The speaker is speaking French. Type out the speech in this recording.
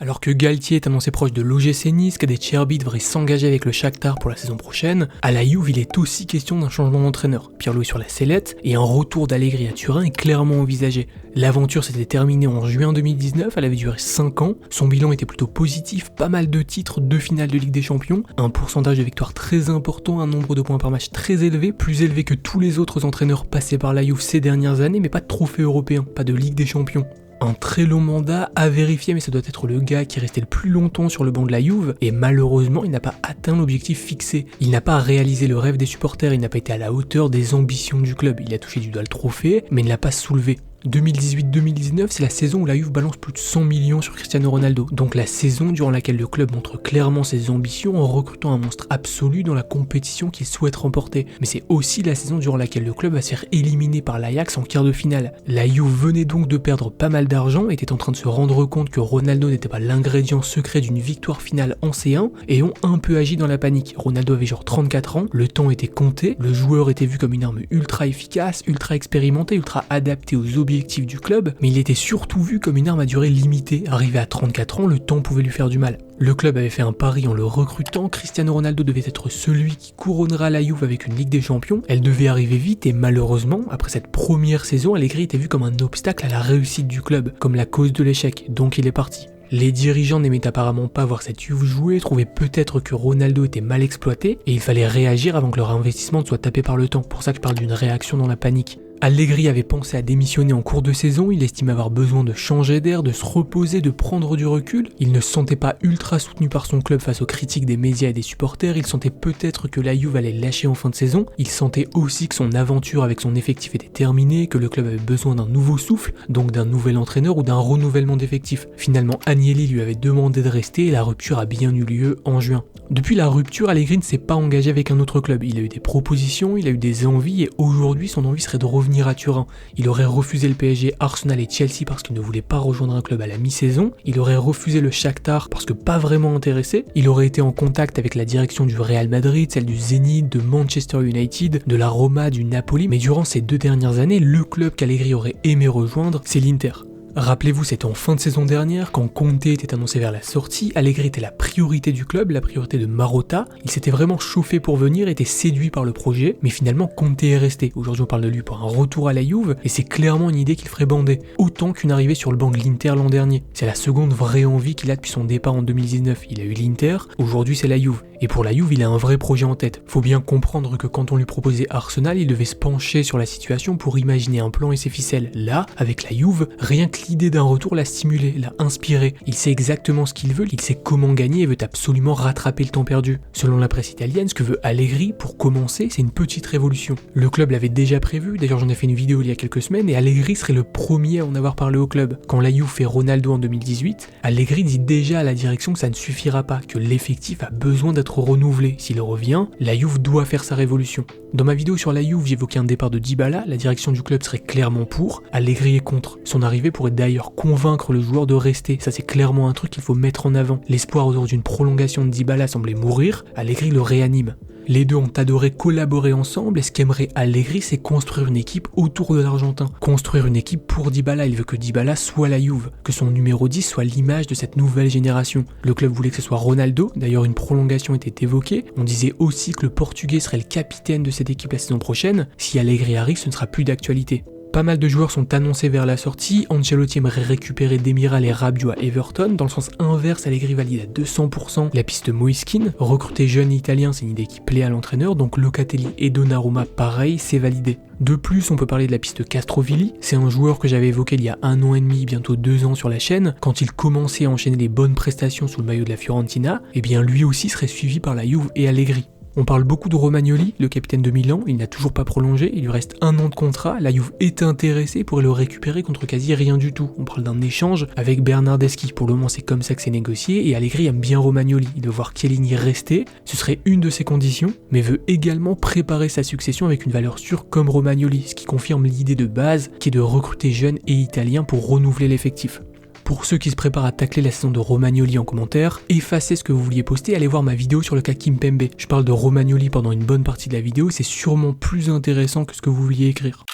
Alors que Galtier est annoncé proche de l'OGC Nice, qu'Ade Cherbi devrait s'engager avec le Shakhtar pour la saison prochaine, à la Juve il est aussi question d'un changement d'entraîneur. Pirlo sur la sellette et un retour d'Allegri à Turin est clairement envisagé. L'aventure s'était terminée en juin 2019, elle avait duré 5 ans, son bilan était plutôt positif, pas mal de titres, 2 finales de Ligue des Champions, un pourcentage de victoires très important, un nombre de points par match très élevé, plus élevé que tous les autres entraîneurs passés par la Juve ces dernières années, mais pas de trophée européen, pas de Ligue des Champions. Un très long mandat à vérifier, mais ça doit être le gars qui est resté le plus longtemps sur le banc de la Juve, et malheureusement il n'a pas atteint l'objectif fixé. Il n'a pas réalisé le rêve des supporters, il n'a pas été à la hauteur des ambitions du club. Il a touché du doigt le trophée, mais il ne l'a pas soulevé. 2018-2019, c'est la saison où la Juve balance plus de 100 millions sur Cristiano Ronaldo, donc la saison durant laquelle le club montre clairement ses ambitions en recrutant un monstre absolu dans la compétition qu'il souhaite remporter. Mais c'est aussi la saison durant laquelle le club va se faire éliminer par l'Ajax en quart de finale. La Juve venait donc de perdre pas mal d'argent, était en train de se rendre compte que Ronaldo n'était pas l'ingrédient secret d'une victoire finale en C1 et ont un peu agi dans la panique. Ronaldo avait genre 34 ans, le temps était compté, le joueur était vu comme une arme ultra efficace, ultra expérimentée, ultra adaptée aux objectifs du club, mais il était surtout vu comme une arme à durée limitée. Arrivé à 34 ans, le temps pouvait lui faire du mal. Le club avait fait un pari en le recrutant, Cristiano Ronaldo devait être celui qui couronnera la Juve avec une Ligue des Champions, elle devait arriver vite et malheureusement, après cette première saison, Allegri était vu comme un obstacle à la réussite du club, comme la cause de l'échec, donc il est parti. Les dirigeants n'aimaient apparemment pas voir cette Juve jouer, trouvaient peut-être que Ronaldo était mal exploité et il fallait réagir avant que leur investissement ne soit tapé par le temps, pour ça que je parle d'une réaction dans la panique. Allegri avait pensé à démissionner en cours de saison, il estimait avoir besoin de changer d'air, de se reposer, de prendre du recul. Il ne se sentait pas ultra soutenu par son club face aux critiques des médias et des supporters, il sentait peut-être que la Juve allait lâcher en fin de saison, il sentait aussi que son aventure avec son effectif était terminée, que le club avait besoin d'un nouveau souffle, donc d'un nouvel entraîneur ou d'un renouvellement d'effectifs. Finalement, Agnelli lui avait demandé de rester et la rupture a bien eu lieu en juin. Depuis la rupture, Allegri ne s'est pas engagé avec un autre club, il a eu des propositions, il a eu des envies et aujourd'hui son envie serait de revenir à Turin. Il aurait refusé le PSG, Arsenal et Chelsea parce qu'il ne voulait pas rejoindre un club à la mi-saison, il aurait refusé le Shakhtar parce que pas vraiment intéressé, il aurait été en contact avec la direction du Real Madrid, celle du Zénith, de Manchester United, de la Roma, du Napoli, mais durant ces 2 dernières années, le club qu'Allegri aurait aimé rejoindre, c'est l'Inter. Rappelez-vous, c'était en fin de saison dernière, quand Conte était annoncé vers la sortie, Allegri était la priorité du club, la priorité de Marotta, il s'était vraiment chauffé pour venir, était séduit par le projet, mais finalement Conte est resté. Aujourd'hui on parle de lui pour un retour à la Juve, et c'est clairement une idée qu'il ferait bander, autant qu'une arrivée sur le banc de l'Inter l'an dernier. C'est la seconde vraie envie qu'il a depuis son départ en 2019, il a eu l'Inter, aujourd'hui c'est la Juve. Et pour la Juve, il a un vrai projet en tête. Faut bien comprendre que quand on lui proposait Arsenal, il devait se pencher sur la situation pour imaginer un plan et ses ficelles. Là, avec la Juve, rien que l'idée d'un retour l'a stimulé, l'a inspiré. Il sait exactement ce qu'il veut, il sait comment gagner et veut absolument rattraper le temps perdu. Selon la presse italienne, ce que veut Allegri, pour commencer, c'est une petite révolution. Le club l'avait déjà prévu, d'ailleurs j'en ai fait une vidéo il y a quelques semaines, et Allegri serait le premier à en avoir parlé au club. Quand la Juve fait Ronaldo en 2018, Allegri dit déjà à la direction que ça ne suffira pas, que l'effectif a besoin d'être renouvelé. S'il revient, la Juve doit faire sa révolution. Dans ma vidéo sur la Juve, j'évoquais un départ de Dybala, la direction du club serait clairement pour, Allegri est contre. Son arrivée pourrait d'ailleurs convaincre le joueur de rester, ça c'est clairement un truc qu'il faut mettre en avant. L'espoir autour d'une prolongation de Dybala semblait mourir, Allegri le réanime. Les deux ont adoré collaborer ensemble et ce qu'aimerait Allegri, c'est construire une équipe autour de l'Argentin. Construire une équipe pour Dybala, il veut que Dybala soit la Juve, que son numéro 10 soit l'image de cette nouvelle génération. Le club voulait que ce soit Ronaldo, d'ailleurs une prolongation était évoquée. On disait aussi que le Portugais serait le capitaine de cette équipe la saison prochaine. Si Allegri arrive, ce ne sera plus d'actualité. Pas mal de joueurs sont annoncés vers la sortie, Ancelotti aimerait récupérer Demiral et Rabiot à Everton, dans le sens inverse, Allegri valide à 200% la piste Moiskin, recruter jeune italien c'est une idée qui plaît à l'entraîneur, donc Locatelli et Donnarumma pareil, c'est validé. De plus, on peut parler de la piste Castrovilli, c'est un joueur que j'avais évoqué il y a 1 an et demi, bientôt 2 ans sur la chaîne, quand il commençait à enchaîner les bonnes prestations sous le maillot de la Fiorentina, et bien lui aussi serait suivi par la Juve et Allegri. On parle beaucoup de Romagnoli, le capitaine de Milan, il n'a toujours pas prolongé, il lui reste 1 an de contrat, la Juve est intéressée pour le récupérer contre quasi rien du tout. On parle d'un échange avec Bernardeschi, pour le moment c'est comme ça que c'est négocié, et Allegri aime bien Romagnoli, il veut voir Chiellini rester, ce serait une de ses conditions, mais veut également préparer sa succession avec une valeur sûre comme Romagnoli, ce qui confirme l'idée de base qui est de recruter jeunes et italiens pour renouveler l'effectif. Pour ceux qui se préparent à tacler la saison de Romagnoli en commentaire, effacez ce que vous vouliez poster, allez voir ma vidéo sur le cas Kimpembe. Je parle de Romagnoli pendant une bonne partie de la vidéo, c'est sûrement plus intéressant que ce que vous vouliez écrire.